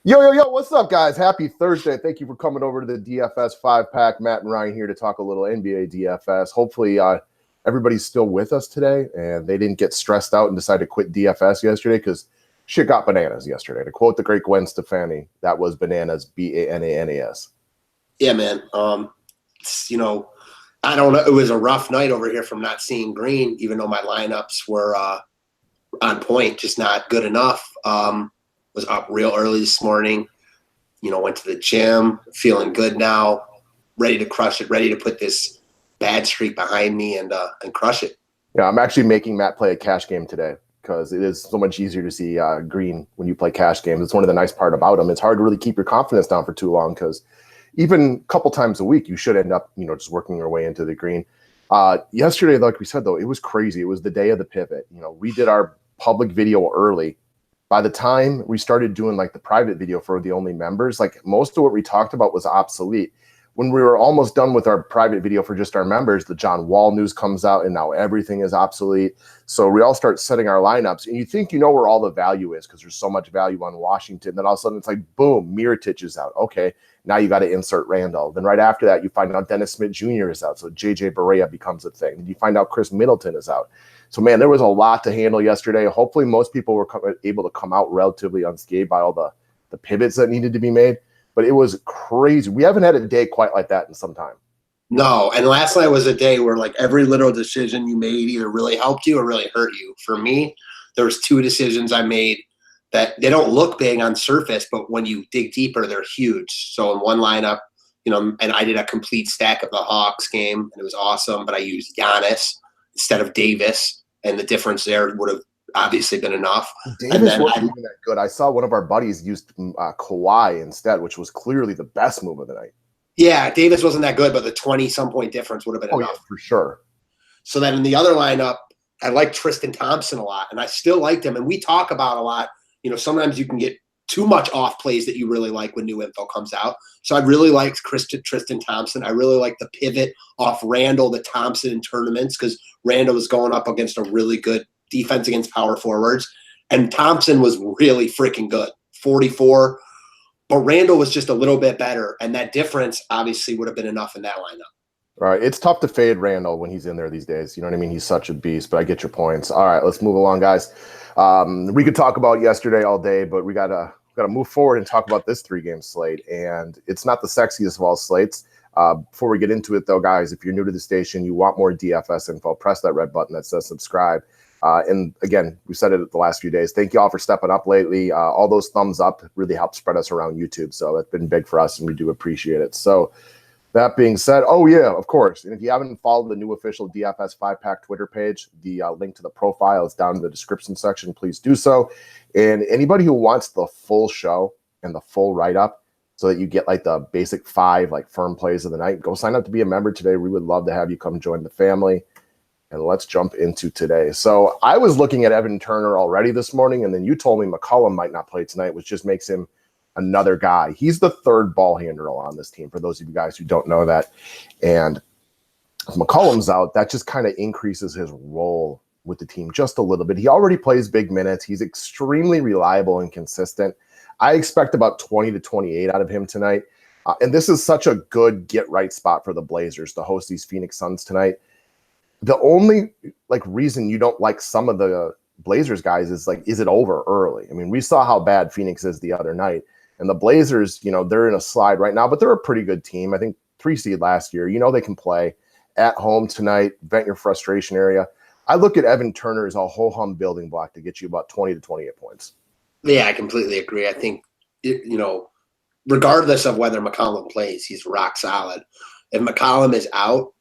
Yo, what's up, guys? Happy Thursday. Thank you for coming over to the DFS 5-pack. Matt and Ryan here to talk a little NBA DFS. Hopefully, everybody's still with us today, and they didn't get stressed out and decide to quit DFS yesterday because shit got bananas yesterday. To quote the great Gwen Stefani, that was bananas, Bananas. Yeah, man. I don't know. It was a rough night over here from not seeing green, even though my lineups were on point, just not good enough. Was up real early this morning. Went to the gym, feeling good now, ready to crush it, ready to put this bad streak behind me and crush it. Yeah, I'm actually making Matt play a cash game today because it is so much easier to see green when you play cash games. It's one of the nice part about them. It's hard to really keep your confidence down for too long because even a couple times a week, you should end up, just working your way into the green. Yesterday, like we said, though, it was crazy. It was the day of the pivot. We did our public video early. By the time we started doing like the private video for the only members, like most of what we talked about was obsolete. When we were almost done with our private video for just our members, the John Wall news comes out and now everything is obsolete. So we all start setting our lineups and you think where all the value is because there's so much value on Washington. Then all of a sudden it's like, boom, Nurkic is out. Okay, now you got to insert Randall. Then right after that, you find out Dennis Smith Jr. is out. So JJ Barea becomes a thing. Then you find out Chris Middleton is out. So, man, there was a lot to handle yesterday. Hopefully most people were able to come out relatively unscathed by all the pivots that needed to be made. But it was crazy. We haven't had a day quite like that in some time. No, and last night was a day where like every little decision you made either really helped you or really hurt you. For me, there was two decisions I made that they don't look big on surface, but when you dig deeper, they're huge. So in one lineup, and I did a complete stack of the Hawks game, and it was awesome, but I used Giannis instead of Davis, and the difference there would have obviously been enough. Davis wasn't even that good. I saw one of our buddies used Kawhi instead, which was clearly the best move of the night. Yeah, Davis wasn't that good, but the 20-some point difference would have been enough. Yeah, for sure. So then in the other lineup, I liked Tristan Thompson a lot, and I still liked him. And we talk about a lot, sometimes you can get too much off plays that you really like when new info comes out. So I really liked Tristan Thompson. I really liked the pivot off Randall to Thompson in tournaments because Randall was going up against a really good defense against power forwards. And Thompson was really freaking good, 44. But Randall was just a little bit better. And that difference obviously would have been enough in that lineup. All right. It's tough to fade Randall when he's in there these days. You know what I mean? He's such a beast, but I get your points. All right, let's move along, guys. We could talk about yesterday all day, but we gotta move forward and talk about this 3-game slate. And it's not the sexiest of all slates. Before we get into it, though, guys, if you're new to the station, you want more DFS info, press that red button that says subscribe. And again, we said it the last few days. Thank you all for stepping up lately. All those thumbs up really help spread us around YouTube. So that's been big for us, and we do appreciate it. So that being said, oh, yeah, of course. And if you haven't followed the new official DFS 5-pack Twitter page, the link to the profile is down in the description section. Please do so. And anybody who wants the full show and the full write-up so that you get like the basic 5 like firm plays of the night, go sign up to be a member today. We would love to have you come join the family. And let's jump into today. So I was looking at Evan Turner already this morning, and then you told me McCollum might not play tonight, which just makes him another guy. He's the third ball handler on this team, for those of you guys who don't know that. And if McCollum's out, that just kind of increases his role with the team just a little bit. He already plays big minutes. He's extremely reliable and consistent. I expect about 20 to 28 out of him tonight. And this is such a good get-right spot for the Blazers to host these Phoenix Suns tonight. The only reason you don't like some of the Blazers guys is is it over early? I mean, we saw how bad Phoenix is the other night. And the Blazers, they're in a slide right now, but they're a pretty good team. I think 3 seed last year. They can play at home tonight, vent your frustration area. I look at Evan Turner as a whole-hum building block to get you about 20 to 28 points. Yeah, I completely agree. I think, regardless of whether McCollum plays, he's rock solid. If McCollum is out,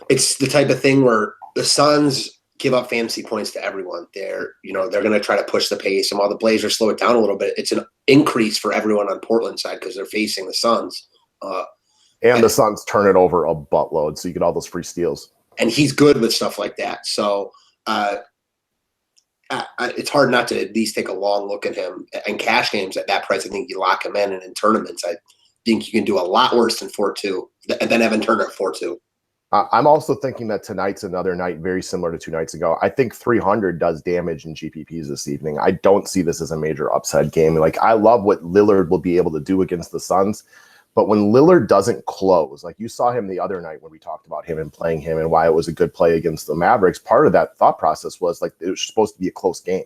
it's the type of thing where the Suns give up fantasy points to everyone. They're going to try to push the pace, and while the Blazers slow it down a little bit, it's an increase for everyone on Portland's side because they're facing the Suns. And the Suns turn it over a buttload, so you get all those free steals. And he's good with stuff like that. So it's hard not to at least take a long look at him. And cash games at that price, I think you lock him in. And in tournaments, I think you can do a lot worse than 4-2 than Evan Turner at 4-2. I'm also thinking that tonight's another night very similar to 2 nights ago. I think 300 does damage in GPPs this evening. I don't see this as a major upside game. Like, I love what Lillard will be able to do against the Suns, but when Lillard doesn't close, like you saw him the other night when we talked about him and playing him and why it was a good play against the Mavericks, part of that thought process was like it was supposed to be a close game.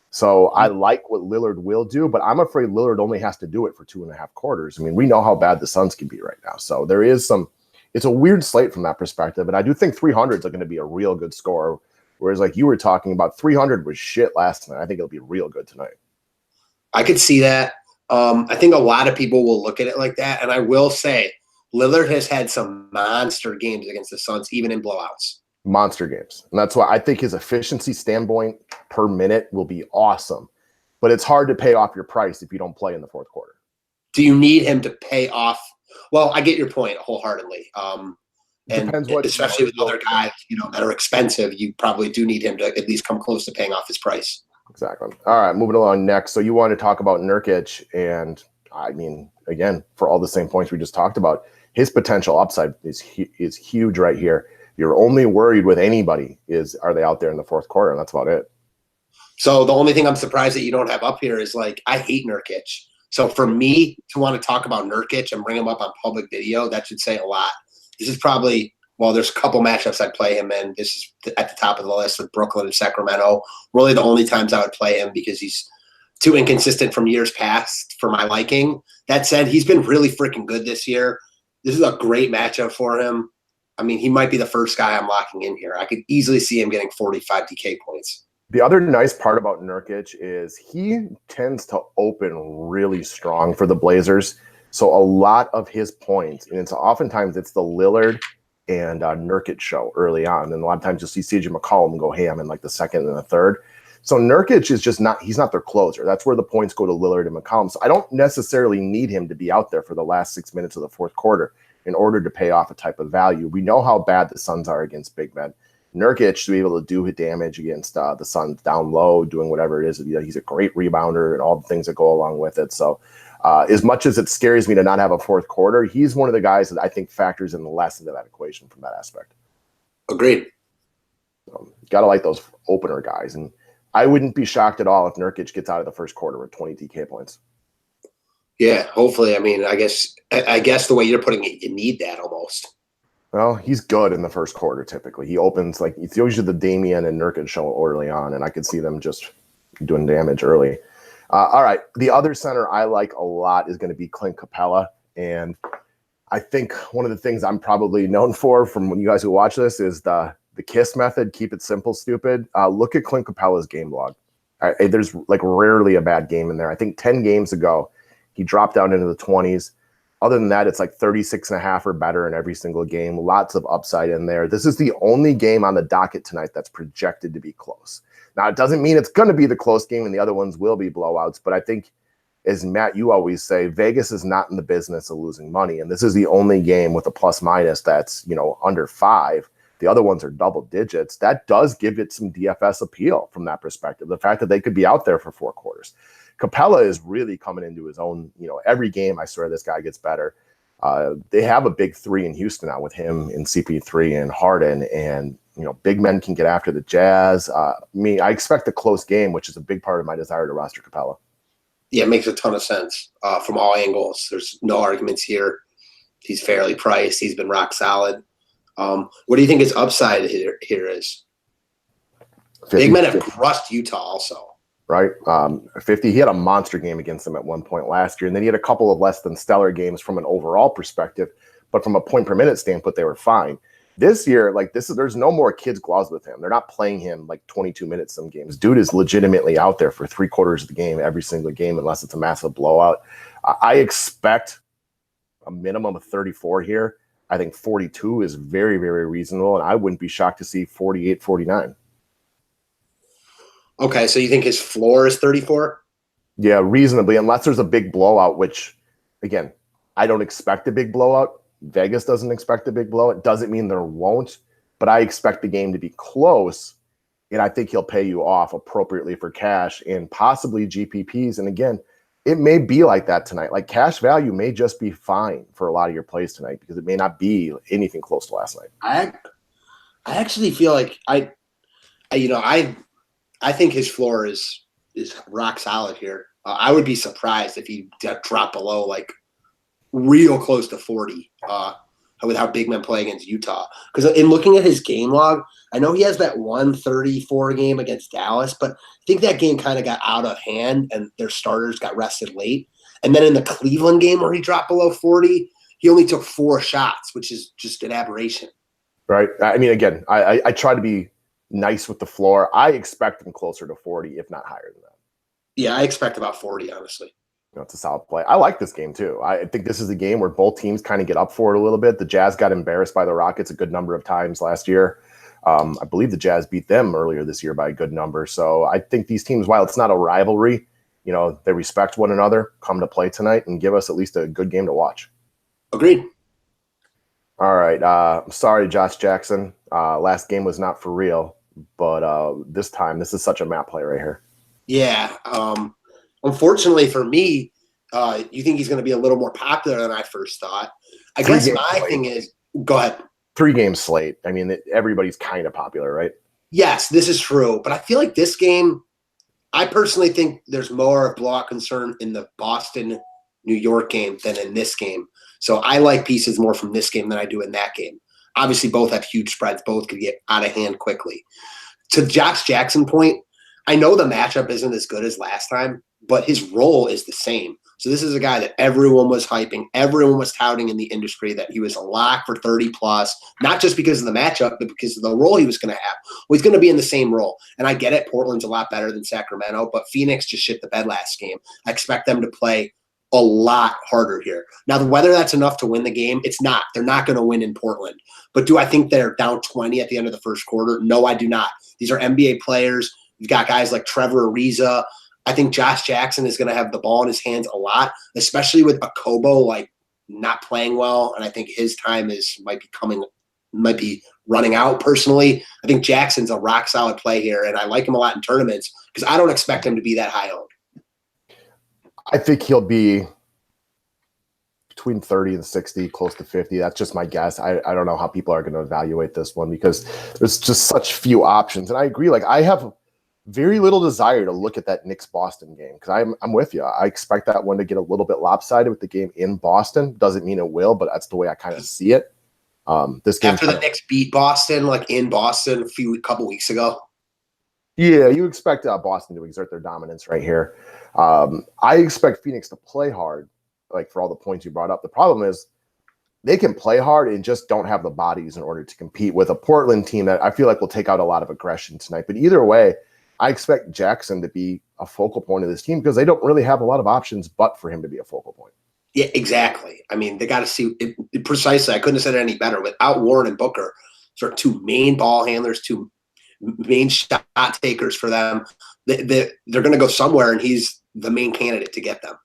So I like what Lillard will do, but I'm afraid Lillard only has to do it for 2.5 quarters. I mean, we know how bad the Suns can be right now. So there is some. It's a weird slate from that perspective, and I do think 300s are going to be a real good score. Whereas, like you were talking about, 300 was shit last night. I think it'll be real good tonight. I could see that. I think a lot of people will look at it like that, and I will say Lillard has had some monster games against the Suns, even in blowouts. Monster games, and that's why I think his efficiency standpoint per minute will be awesome. But it's hard to pay off your price if you don't play in the fourth quarter. Do you need him to pay off? Well, I get your point wholeheartedly. And Depends what, especially with other guys, that are expensive, you probably do need him to at least come close to paying off his price. Exactly. All right, moving along next. So you want to talk about Nurkic, and I mean, again, for all the same points we just talked about, his potential upside is huge right here. You're only worried with anybody are they out there in the fourth quarter, and that's about it. So the only thing I'm surprised that you don't have up here is, like, I hate Nurkic. So for me to want to talk about Nurkic and bring him up on public video, that should say a lot. This is probably, well, there's a couple matchups I'd play him in. This is at the top of the list with Brooklyn and Sacramento. Really the only times I would play him because he's too inconsistent from years past for my liking. That said, he's been really freaking good this year. This is a great matchup for him. I mean, he might be the first guy I'm locking in here. I could easily see him getting 45 DK points. The other nice part about Nurkic is he tends to open really strong for the Blazers. So a lot of his points, and oftentimes it's the Lillard and Nurkic show early on. And a lot of times you'll see CJ McCollum go ham in like the second and the third. So Nurkic is just he's not their closer. That's where the points go to Lillard and McCollum. So I don't necessarily need him to be out there for the last 6 minutes of the fourth quarter in order to pay off a type of value. We know how bad the Suns are against big men. Nurkic to be able to do damage against the Suns down low, doing whatever it is. He's a great rebounder and all the things that go along with it. So as much as it scares me to not have a fourth quarter, he's one of the guys that I think factors in less into that equation from that aspect. Agreed. Got to like those opener guys. And I wouldn't be shocked at all if Nurkic gets out of the first quarter with 20 DK points. Yeah, hopefully. I mean, I guess the way you're putting it, you need that almost. Well, he's good in the first quarter typically. He opens like it's usually the Damian and Nurkic show early on, and I could see them just doing damage early. All right, the other center I like a lot is going to be Clint Capela, and I think one of the things I'm probably known for from when you guys who watch this is the KISS method, keep it simple, stupid. Look at Clint Capela's game log. There's like rarely a bad game in there. I think 10 games ago, he dropped down into the 20s. Other than that, it's like 36.5 or better in every single game. Lots of upside in there. This is the only game on the docket tonight that's projected to be close. Now, it doesn't mean it's going to be the close game and the other ones will be blowouts, but I think, as Matt, you always say, Vegas is not in the business of losing money, and this is the only game with a plus-minus that's, under 5. The other ones are double digits. That does give it some DFS appeal from that perspective, the fact that they could be out there for 4 quarters. Capela is really coming into his own. Every game I swear this guy gets better. They have a big 3 in Houston now with him and CP3 and Harden, and big men can get after the Jazz. I expect a close game, which is a big part of my desire to roster Capela. Yeah, it makes a ton of sense from all angles. There's no arguments here. He's fairly priced. He's been rock solid. What do you think his upside here is? 50, big men have crushed Utah also. Right? 50. He had a monster game against them at one point last year, and then he had a couple of less than stellar games from an overall perspective, but from a point per minute standpoint, they were fine. This year, there's no more kids' gloves with him. They're not playing him like 22 minutes some games. Dude is legitimately out there for 3 quarters of the game, every single game, unless it's a massive blowout. I expect a minimum of 34 here. I think 42 is very, very reasonable, and I wouldn't be shocked to see 48, 49. Okay, so you think his floor is 34? Yeah, reasonably, unless there's a big blowout, which, again, I don't expect a big blowout. Vegas doesn't expect a big blowout. Doesn't mean there won't, but I expect the game to be close, and I think he'll pay you off appropriately for cash and possibly GPPs. And again, it may be like that tonight. Like cash value may just be fine for a lot of your plays tonight because it may not be anything close to last night. I actually feel like I think his floor is rock solid here. I would be surprised if he dropped below like real close to 40 with how big men play against Utah. Because in looking at his game log, I know he has that 134 game against Dallas, but I think that game kind of got out of hand and their starters got rested late. And then in the Cleveland game where he dropped below 40, he only took 4 shots, which is just an aberration. Right. I mean, again, I try to be nice with the floor. I expect him closer to 40, if not higher than that. Yeah, I expect about 40, honestly. It's a solid play. I like this game too. I think this is a game where both teams kind of get up for it a little bit. The Jazz got embarrassed by the Rockets a good number of times last year. I believe the Jazz beat them earlier this year by a good number. So I think these teams, while it's not a rivalry, they respect one another, come to play tonight and give us at least a good game to watch. Agreed. All right. I'm sorry, Josh Jackson. Last game was not for real, but this is such a map play right here. Yeah. Unfortunately for me, you think he's going to be a little more popular than I first thought. I guess my thing is, go ahead. 3-game slate. I mean, everybody's kind of popular, right? Yes, this is true. But I feel like this game, I personally think there's more blowout concern in the Boston-New York game than in this game. So I like pieces more from this game than I do in that game. Obviously, both have huge spreads. Both could get out of hand quickly. To Josh Jackson's point, I know the matchup isn't as good as last time, but his role is the same. So this is a guy that everyone was hyping, everyone was touting in the industry that he was a lock for 30+, not just because of the matchup, but because of the role he was going to have. Well, he's going to be in the same role. And I get it, Portland's a lot better than Sacramento, but Phoenix just shit the bed last game. I expect them to play a lot harder here. Now, whether that's enough to win the game, it's not. They're not going to win in Portland. But do I think they're down 20 at the end of the first quarter? No, I do not. These are NBA players. You've got guys like Trevor Ariza. I think Josh Jackson is going to have the ball in his hands a lot, especially with Okobo not playing well. And I think his time might be running out personally. I think Jackson's a rock solid play here, and I like him a lot in tournaments because I don't expect him to be that high owned. I think he'll be between 30 and 60, close to 50. That's just my guess. I don't know how people are going to evaluate this one because there's just such few options. And I agree. I have very little desire to look at that Knicks-Boston game because I'm with you. I expect that one to get a little bit lopsided with the game in Boston. Doesn't mean it will, but that's the way I kind of see it. This game after the Knicks beat Boston, in Boston a couple weeks ago. Yeah, you expect Boston to exert their dominance right here. I expect Phoenix to play hard, for all the points you brought up. The problem is they can play hard and just don't have the bodies in order to compete with a Portland team that I feel like will take out a lot of aggression tonight. But either way, I expect Jackson to be a focal point of this team because they don't really have a lot of options but for him to be a focal point. Yeah, exactly. I mean, they got to see it precisely. I couldn't have said it any better. Without Warren and Booker, sort of two main ball handlers, two main shot takers for them, they're going to go somewhere, and he's the main candidate to get them.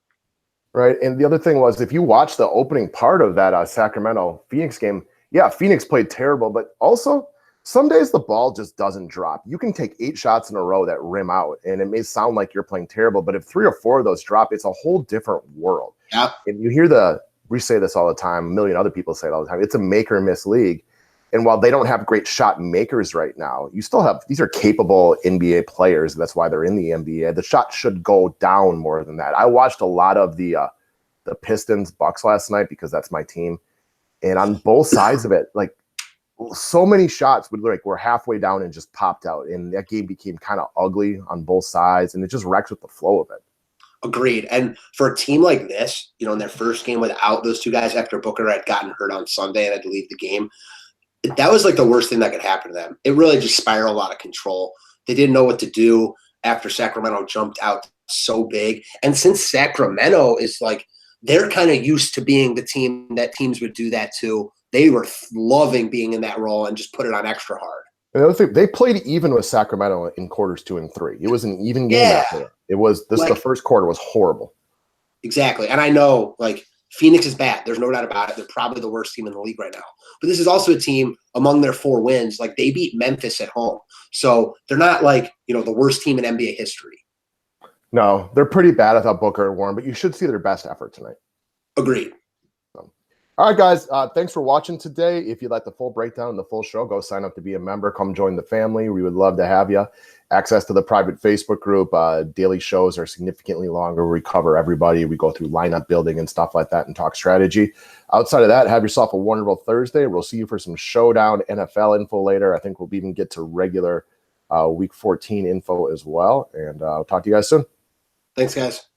Right. And the other thing was, if you watch the opening part of that Sacramento-Phoenix game, yeah, Phoenix played terrible, but also some days the ball just doesn't drop. You can take 8 shots in a row that rim out, and it may sound like you're playing terrible, but if 3 or 4 of those drop, it's a whole different world. Yeah. And you hear we say this all the time, a million other people say it all the time, it's a make or miss league. And while they don't have great shot makers right now, you still have, these are capable NBA players. That's why they're in the NBA. The shot should go down more than that. I watched a lot of the Pistons Bucks last night because that's my team. And on both sides of it, so many shots were halfway down and just popped out. And that game became kind of ugly on both sides. And it just wrecks with the flow of it. Agreed. And for a team like this, in their first game without those two guys after Booker had gotten hurt on Sunday and had to leave the game, that was the worst thing that could happen to them. It really just spiraled out of control. They didn't know what to do after Sacramento jumped out so big. And since Sacramento is they're kind of used to being the team that teams would do that to, they were loving being in that role and just put it on extra hard. And the other thing, they played even with Sacramento in quarters 2 and 3. It was an even game after. It was the first quarter was horrible. Exactly. And I know Phoenix is bad. There's no doubt about it. They're probably the worst team in the league right now. But this is also a team among their 4 wins. They beat Memphis at home. So they're not the worst team in NBA history. No, they're pretty bad without Booker and Warren, but you should see their best effort tonight. Agreed. All right, guys. Thanks for watching today. If you'd like the full breakdown and the full show, go sign up to be a member. Come join the family. We would love to have you. Access to the private Facebook group. Daily shows are significantly longer. We cover everybody. We go through lineup building and stuff like that and talk strategy. Outside of that, have yourself a wonderful Thursday. We'll see you for some showdown NFL info later. I think we'll even get to regular Week 14 info as well. And I'll talk to you guys soon. Thanks, guys.